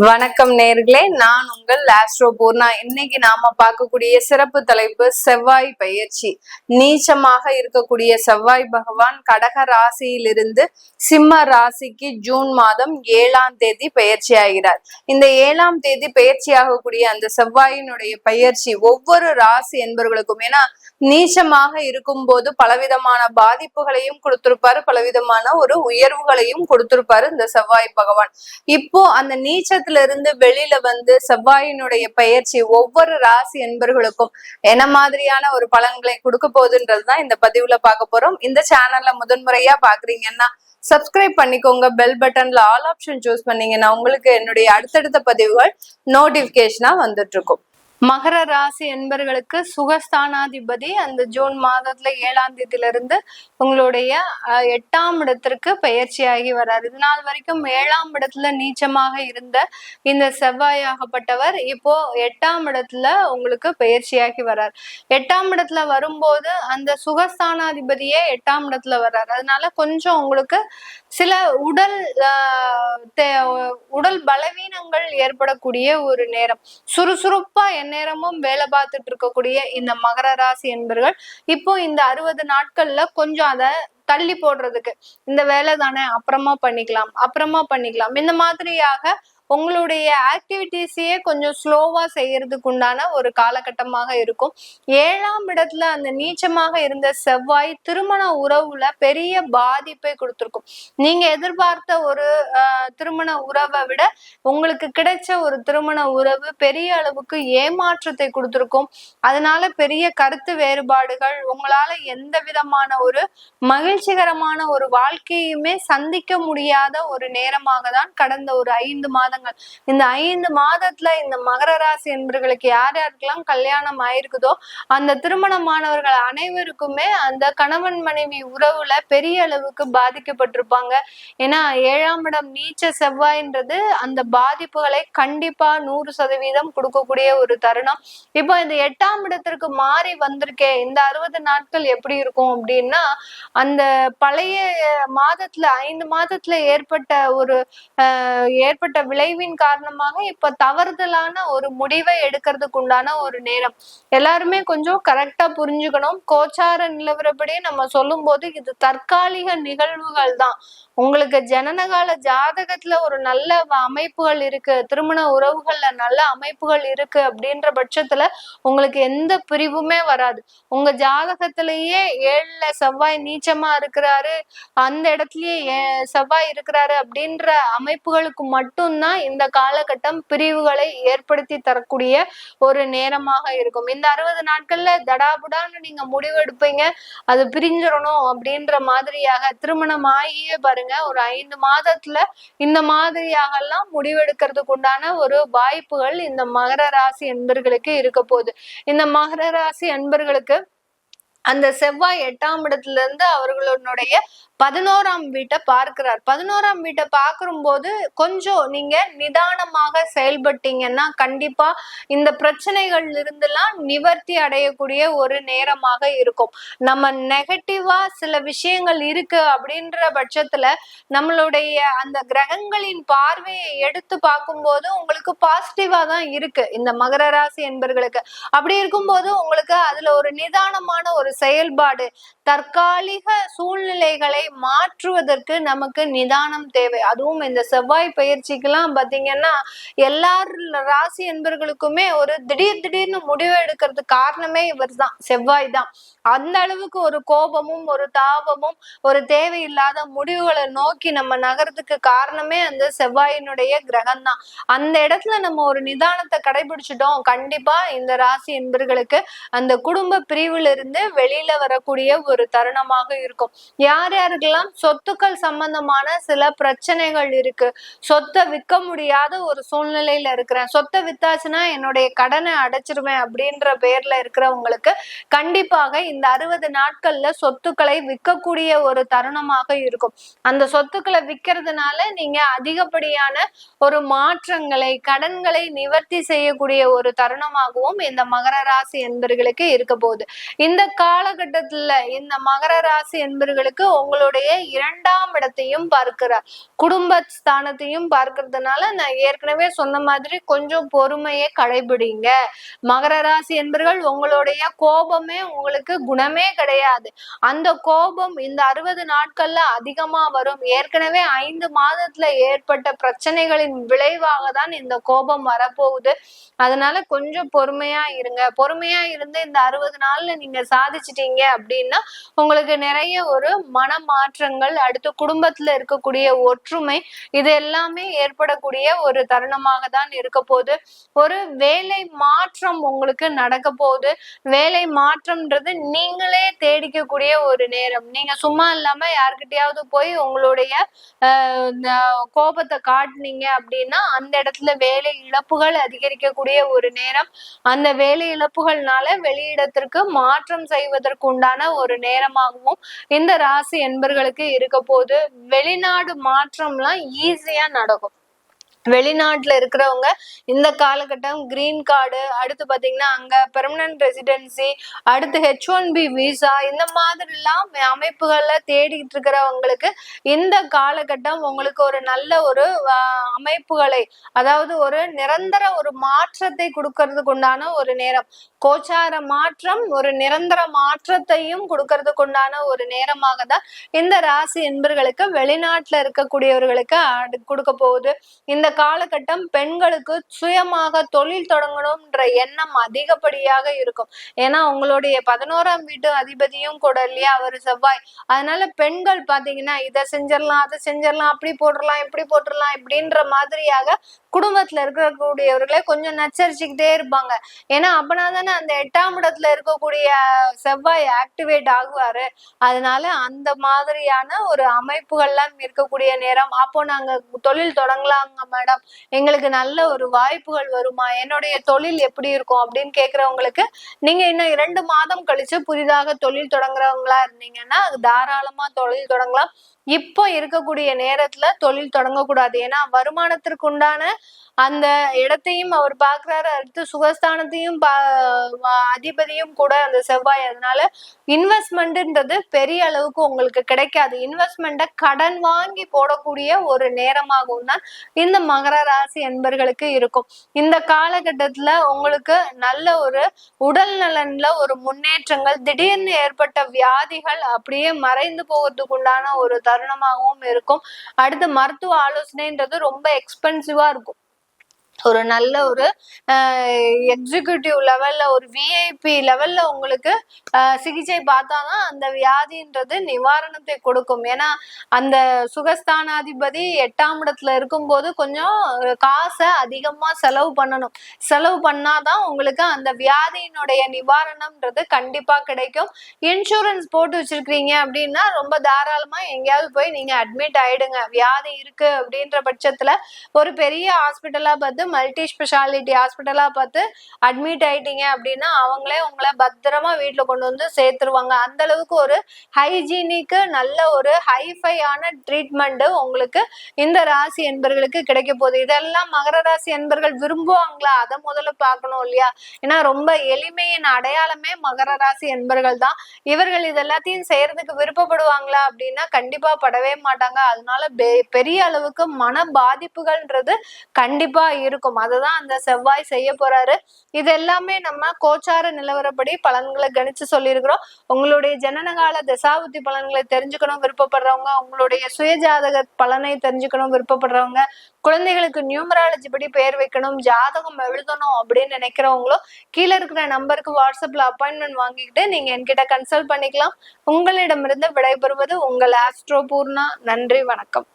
வணக்கம் நேர்களே, நான் உங்கள் ஆஸ்ட்ரோ பூர்ணா. இன்னைக்கு நாம பார்க்கக்கூடிய சிறப்பு தலைப்பு செவ்வாய் பயிற்சி. நீச்சமாக இருக்கக்கூடிய செவ்வாய் பகவான் கடக ராசியிலிருந்து சிம்ம ராசிக்கு ஜூன் மாதம் 7ஆம் தேதி பயிற்சி ஆகிறார். இந்த 7ஆம் தேதி பயிற்சி ஆகக்கூடிய அந்த செவ்வாயினுடைய பயிற்சி ஒவ்வொரு ராசி என்பவர்களுக்கும், ஏன்னா நீச்சமாக இருக்கும் போது பலவிதமான பாதிப்புகளையும் கொடுத்திருப்பாரு, பலவிதமான ஒரு உயர்வுகளையும் கொடுத்திருப்பாரு இந்த செவ்வாய் பகவான். இப்போ அந்த நீச்ச இருந்து வெளியில வந்து செவ்வாயினுடைய பயிற்சி ஒவ்வொரு ராசி என்பர்களுக்கும் என்ன மாதிரியான ஒரு பலன்களை கொடுக்க போகுதுன்றதுதான் இந்த பதிவுல பார்க்க போறோம். இந்த சேனல்ல முதன்முறையா பாக்குறீங்கன்னா சப்ஸ்கிரைப் பண்ணிக்கோங்க. பெல் பட்டன்ல ஆல் ஆப்ஷன் சூஸ் பண்ணீங்கன்னா உங்களுக்கு என்னுடைய அடுத்தடுத்த பதிவுகள் நோட்டிபிகேஷனா வந்துட்டு இருக்கும். மகர ராசி என்பர்களுக்கு சுகஸ்தானாதிபதி அந்த ஜூன் மாதத்துல 7ஆம் தேதியிலிருந்து உங்களுடைய 8ஆம் இடத்திற்கு பயிற்சியாகி வர்றார். இது நாள் வரைக்கும் 7ஆம் இடத்துல நீச்சமாக இருந்த இந்த செவ்வாயாகப்பட்டவர் இப்போ 8ஆம் இடத்துல உங்களுக்கு பயிற்சியாகி வர்றார். 8ஆம் இடத்துல வரும்போது அந்த சுகஸ்தானாதிபதியே 8ஆம் இடத்துல வர்றாரு. அதனால கொஞ்சம் உங்களுக்கு சில உடல் பலவீனங்கள் ஏற்படக்கூடிய ஒரு நேரம். சுறுசுறுப்பா நேரமும் வேலை பார்த்துட்டு இருக்கக்கூடிய இந்த மகர ராசி என்பர்கள் இப்போ இந்த 60 நாட்கள்ல கொஞ்சம் அதை தள்ளி போடுறதுக்கு, இந்த வேலை தானே அப்புறமா பண்ணிக்கலாம் இந்த மாதிரியாக உங்களுடைய ஆக்டிவிட்டிஸையே கொஞ்சம் ஸ்லோவா செய்யறதுக்கு உண்டான ஒரு காலகட்டமாக இருக்கும். 7ஆம் இடத்துல அந்த நீச்சமாக இருந்த செவ்வாய் திருமண உறவுல பெரிய பாதிப்பை கொடுத்திருக்கும். நீங்க எதிர்பார்த்த ஒரு திருமண உறவை விட உங்களுக்கு கிடைச்ச ஒரு திருமண உறவு பெரிய அளவுக்கு ஏமாற்றத்தை கொடுத்திருக்கும். அதனால பெரிய கருத்து வேறுபாடுகள், உங்களால எந்த விதமான ஒரு மகிழ்ச்சிகரமான ஒரு வாழ்க்கையுமே சந்திக்க முடியாத ஒரு நேரமாக தான் கடந்த ஒரு 5 மாதங்கள். இந்த 5 மாதத்துல இந்த மகர ராசி என்பவர்களுக்கு யார் யாருக்கெல்லாம் கல்யாணம் ஆயிருக்குதோ அந்த திருமணமானவர்கள் அனைவருக்குமே அந்த கணவன் மனைவி உறவுல பெரிய அளவுக்கு பாதிக்கப்பட்டிருப்பாங்க. ஏன்னா 7ஆம் இடம் நீச்ச செவ்வாய்ன்றது அந்த பாதிப்புகளை கண்டிப்பா 100% கொடுக்கக்கூடிய ஒரு தருணம். இப்போ இந்த 8ஆம் இடத்திற்கு மாறி வந்திருக்கே, இந்த 60 நாட்கள் எப்படி இருக்கும் அப்படின்னா, அந்த பழைய மாதத்துல 5 மாதத்துல ஏற்பட்ட விளைவின் காரணமாக இப்ப தவறுதலான ஒரு முடிவை எடுக்கிறதுக்கு உண்டான ஒரு நேரம். எல்லாருமே கொஞ்சம் கரெக்டா புரிஞ்சுக்கணும். கோச்சார நிலவரப்படி நம்ம சொல்லும் போது இது தற்காலிக நிகழ்வுகள் தான். உங்களுக்கு ஜனனகால ஜாதகத்துல ஒரு நல்ல அமைப்புகள் இருக்கு, திருமண உறவுகள்ல நல்ல அமைப்புகள் இருக்கு அப்படின்ற பட்சத்துல உங்களுக்கு எந்த பிரிவுமே வராது. உங்க ஜாதகத்திலேயே 7ல செவ்வாய் நீச்சமா இருக்கிறாரு, அந்த இடத்துலயே செவ்வாய் இருக்கிறாரு அப்படின்ற அமைப்புகளுக்கு மட்டும்தான் இந்த காலகட்டம் பிரிவுகளை ஏற்படுத்தி தரக்கூடிய ஒரு நேரமாக இருக்கும். இந்த 60 நாட்கள்ல தடாபுடான்னு நீங்க முடிவெடுப்பீங்க, அது பிரிஞ்சிடணும் அப்படின்ற மாதிரியாக. திருமணம் ஆகியே பாருங்க, ஒரு 5 மாதத்துல இந்த மாதிரியாக எல்லாம் முடிவெடுக்கிறதுக்கு உண்டான ஒரு வாய்ப்புகள் இந்த மகர ராசி என்பர்களுக்கு இருக்க போகுது. இந்த மகர ராசி என்பர்களுக்கு அந்த செவ்வாய் 8ஆம் இடத்துல இருந்து அவர்களுடைய 11ஆம் வீட்டை பார்க்கிறார். 11ஆம் வீட்டை பார்க்கும் போது கொஞ்சம் நீங்க நிதானமாக செயல்பட்டீங்கன்னா கண்டிப்பா இந்த பிரச்சனைகள் இருந்தெல்லாம் நிவர்த்தி அடையக்கூடிய ஒரு நேரமாக இருக்கும். நம்ம நெகட்டிவா சில விஷயங்கள் இருக்கு அப்படின்ற பட்சத்துல நம்மளுடைய அந்த கிரகங்களின் பார்வையை எடுத்து பார்க்கும்போது உங்களுக்கு பாசிட்டிவா தான் இருக்கு இந்த மகர ராசி என்பர்களுக்கு. அப்படி இருக்கும்போது உங்களுக்கு அதுல ஒரு நிதானமான ஒரு செயல்பாடு, தற்காலிக சூழ்நிலைகளை மாற்றுவதற்கு நமக்கு நிதானம் தேவை. அதுவும் இந்த செவ்வாய் பயிற்சிக்கெல்லாம் பாத்தீங்கன்னா எல்லா ராசி என்பர்களுக்குமே ஒரு திடீர்னு முடிவு எடுக்கிறதுக்கு காரணமே இவர் தான், செவ்வாய் தான். அந்த அளவுக்கு ஒரு கோபமும் ஒரு தாபமும் ஒரு தேவையில்லாத முடிவுகளை நோக்கி நம்ம நகரத்துக்கு காரணமே அந்த செவ்வாயினுடைய கிரகம் தான். அந்த இடத்துல நம்ம ஒரு நிதானத்தை கடைபிடிச்சிட்டோம், கண்டிப்பா இந்த ராசி என்பர்களுக்கு அந்த குடும்ப பிரிவுல இருந்து வெளியில வரக்கூடிய ஒரு தருணமாக இருக்கும். யார் யாருக்கெல்லாம் சொத்துக்கள் சம்பந்தமான சில பிரச்சனைகள் இருக்கு, சொத்தை விற்க முடியாத ஒரு சூழ்நிலையில இருக்கிறேன், சொத்தை வித்தாச்சுன்னா என்னுடைய கடனை அடைச்சிருவேன் அப்படின்ற பேர்ல இருக்கிறவங்களுக்கு கண்டிப்பாக இந்த 60 நாட்கள்ல சொத்துக்களை விற்கக்கூடிய ஒரு தருணமாக இருக்கும். அந்த சொத்துக்களை விற்கிறதுனால நீங்க அதிகப்படியான ஒரு மாற்றங்களை, கடன்களை நிவர்த்தி செய்யக்கூடிய ஒரு தருணமாகவும் இந்த மகர ராசி என்பர்களுக்கு இருக்க போகுது. இந்த காலகட்டத்துல இந்த மகர ராசி என்பர்களுக்கு உங்களுடைய 2ஆம் இடத்தையும் பார்க்கிறார், குடும்பஸ்தானத்தையும் பார்க்கறதுனால நான் ஏற்கனவே சொன்ன மாதிரி கொஞ்சம் பொறுமையை கடைபிடிங்க. மகர ராசி என்பர்கள் உங்களுடைய கோபமே உங்களுக்கு குணமே கிடையாது. அந்த கோபம் இந்த 60 நாட்கள்ல அதிகமா வரும். ஏற்கனவே 5 மாதத்துல ஏற்பட்ட பிரச்சனைகளின் விளைவாக தான் இந்த கோபம் வரப்போகுது. அதனால கொஞ்சம் பொறுமையா இருங்க. பொறுமையா இருந்து இந்த 60 நாள்ல நீங்க சாதிச்சிட்டீங்க அப்படின்னா உங்களுக்கு நிறைய ஒரு மன மாற்றங்கள், அடுத்து குடும்பத்துல இருக்கக்கூடிய ஒற்றுமை, இது எல்லாமே ஏற்படக்கூடிய ஒரு தருணமாக தான் இருக்க போகுது. ஒரு வேலை மாற்றம் உங்களுக்கு நடக்க போகுது. வேலை மாற்றம்ன்றது நீங்களே தேடிக்கக்கூடிய ஒரு நேரம். நீங்க சும்மா இல்லாம யார்கிட்டயாவது போய் உங்களுடைய கோபத்தை காட்டுனீங்க அப்படின்னா அந்த இடத்துல வேலை இழப்புகள் அதிகரிக்கக்கூடிய ஒரு நேரம். அந்த வேலை இழப்புகள்னால வெளியிடத்திற்கு மாற்றம் செய்வதற்கு உண்டான ஒரு நேரமாகவும் இந்த ராசி என்பர்களுக்கு இருக்க போது. வெளிநாடு மாற்றம்லாம் ஈஸியா நடக்கும். வெளிநாட்டுல இருக்கிறவங்க இந்த காலகட்டம் கிரீன் கார்டு, அடுத்து பாத்தீங்கன்னா அங்க பெர்மனன்ட் ரெசிடென்சி, அடுத்து H1B விசா, இந்த மாதிரி எல்லாம் அமைப்புகள்ல தேடிட்டு இருக்கிறவங்களுக்கு இந்த காலகட்டம் உங்களுக்கு ஒரு நல்ல ஒரு அமைப்புகளை, அதாவது ஒரு நிரந்தர ஒரு மாற்றத்தை கொடுக்கறதுக்கு உண்டான ஒரு நேரம். கோச்சார மாற்றம் ஒரு நிரந்தர மாற்றத்தையும் கொடுக்கறதுக்கு உண்டான ஒரு நேரமாக தான் இந்த ராசி என்பர்களுக்கு வெளிநாட்டுல இருக்கக்கூடியவர்களுக்கு கொடுக்க போகுது. இந்த காலகட்டம் பெண்களுக்கு சுயமாக தொழில் தொடங்கணும்ன்ற எண்ணம் அதிகப்படியாக இருக்கும். ஏன்னா உங்களுடைய 11ஆம் வீட்டு அதிபதியும் கூட இல்லையா அவர் செவ்வாய். அதனால பெண்கள் பாத்தீங்கன்னா இதை செஞ்சிடலாம், அதை செஞ்சிடலாம், அப்படி போட்டுடலாம், இப்படி போட்டுடலாம், இப்படின்ற மாதிரியாக குடும்பத்துல இருக்கக்கூடியவர்களே கொஞ்சம் நச்சரிச்சுக்கிட்டே இருப்பாங்க. ஏன்னா அப்பனாதானே அந்த 8ஆம் இடத்துல இருக்கக்கூடிய செவ்வாய் ஆக்டிவேட் ஆகுவாரு. அதனால அந்த மாதிரியான ஒரு அமைப்புகள்லாம் இருக்கக்கூடிய நேரம். அப்போ நாங்க தொழில் தொடங்கலாங்க மேடம், எங்களுக்கு நல்ல ஒரு வாய்ப்புகள் வருமா, என்னுடைய தொழில் எப்படி இருக்கும் அப்படின்னு கேக்குறவங்களுக்கு நீங்க இன்னும் 2 மாதம் கழிச்சு புதிதாக தொழில் தொடங்குறவங்களா இருந்தீங்கன்னா அது தாராளமா தொழில் தொடங்கலாம். இப்போ இருக்கக்கூடிய நேரத்துல தொழில் தொடங்கக்கூடாது. ஏன்னா வருமானத்திற்கு உண்டான அந்த இடத்தையும் அவர் பாக்குறாரு, அடுத்து சுகஸ்தானத்தையும் அதிபதியும் கூட அந்த செவ்வாய். அதனால இன்வெஸ்ட்மெண்ட்ன்றது பெரிய அளவுக்கு உங்களுக்கு கிடைக்காது. இன்வெஸ்ட்மெண்ட்டை கடன் வாங்கி போடக்கூடிய ஒரு நேரமாகவும் தான் இந்த மகர ராசி என்பர்களுக்கு இருக்கும். இந்த காலகட்டத்துல உங்களுக்கு நல்ல ஒரு உடல் நலன்ல ஒரு முன்னேற்றங்கள், திடீர்னு ஏற்பட்ட வியாதிகள் அப்படியே மறைந்து போவதுக்கு உண்டான ஒரு தருணமாகவும் இருக்கும். அடுத்து மருத்துவ ஆலோசனைன்றது ரொம்ப எக்ஸ்பென்சிவா இருக்கும். ஒரு நல்ல ஒரு எக்ஸிக்யூட்டிவ் லெவல்ல, ஒரு விஐபி லெவல்ல உங்களுக்கு சிகிச்சை பார்த்தாதான் அந்த வியாதின்றது நிவாரணத்தை கொடுக்கும். ஏன்னா அந்த சுகஸ்தானாதிபதி 8ஆம் இடத்துல இருக்கும்போது கொஞ்சம் காசை அதிகமா செலவு பண்ணணும். செலவு பண்ணாதான் உங்களுக்கு அந்த வியாதியினுடைய நிவாரணம்ன்றது கண்டிப்பா கிடைக்கும். இன்சூரன்ஸ் போட்டு வச்சிருக்கீங்க அப்படின்னா ரொம்ப தாராளமா எங்கேயாவது போய் நீங்க அட்மிட் ஆயிடுங்க. வியாதி இருக்கு அப்படின்ற பட்சத்துல ஒரு பெரிய ஹாஸ்பிட்டலா பார்த்து, மல்டி ஸ்பெஷாலிட்டி ஹாஸ்பிட்டலா பார்த்து அட்மிட் ஆயிட்டீங்க அப்படின்னா அவங்களே உங்களை பத்திரமா வீட்டுல கொண்டு வந்து சேர்த்துருவாங்க. அந்த அளவுக்கு ஒரு ஹைஜீனிக்கு நல்ல ஒரு ஹைஃபையான ட்ரீட்மெண்ட் உங்களுக்கு இந்த ராசி என்பர்களுக்கு கிடைக்க போகுது. இதெல்லாம் மகர ராசி என்பர்கள் விரும்புவாங்களா, அதை முதல்ல பார்க்கணும் இல்லையா? ஏன்னா ரொம்ப எளிமையின் அடையாளமே மகர ராசி என்பர்கள் தான். இவர்கள் இதெல்லாத்தையும் செய்யறதுக்கு விருப்பப்படுவாங்களா அப்படின்னா கண்டிப்பா படவே மாட்டாங்க. அதனால பெரிய அளவுக்கு மன பாதிப்புகள்ன்றது கண்டிப்பா இருக்கும். அதுதான் அந்த செவ்வாய் செய்ய போறாரு. இது எல்லாமே நம்ம கோச்சார நிலவரப்படி பலன்களை கணிச்சு சொல்லியிருக்கிறோம். உங்களுடைய ஜனனகால தசாபுத்தி பலன்களை தெரிஞ்சுக்கணும் விருப்பப்படுறவங்க, உங்களுடைய சுயஜாதக பலனை தெரிஞ்சுக்கணும் விருப்பப்படுறவங்க, குழந்தைகளுக்கு நியூமராலஜி படி பெயர் வைக்கணும், ஜாதகம் எழுதணும் அப்படின்னு நினைக்கிறவங்களும் கீழே இருக்கிற நம்பருக்கு வாட்ஸ்அப்ல அப்பாயின்மெண்ட் வாங்கிக்கிட்டு நீங்க என்கிட்ட கன்சல்ட் பண்ணிக்கலாம். உங்களிடமிருந்து விடைபெறுவது உங்கள் ஆஸ்ட்ரோ பூர்ணா. நன்றி, வணக்கம்.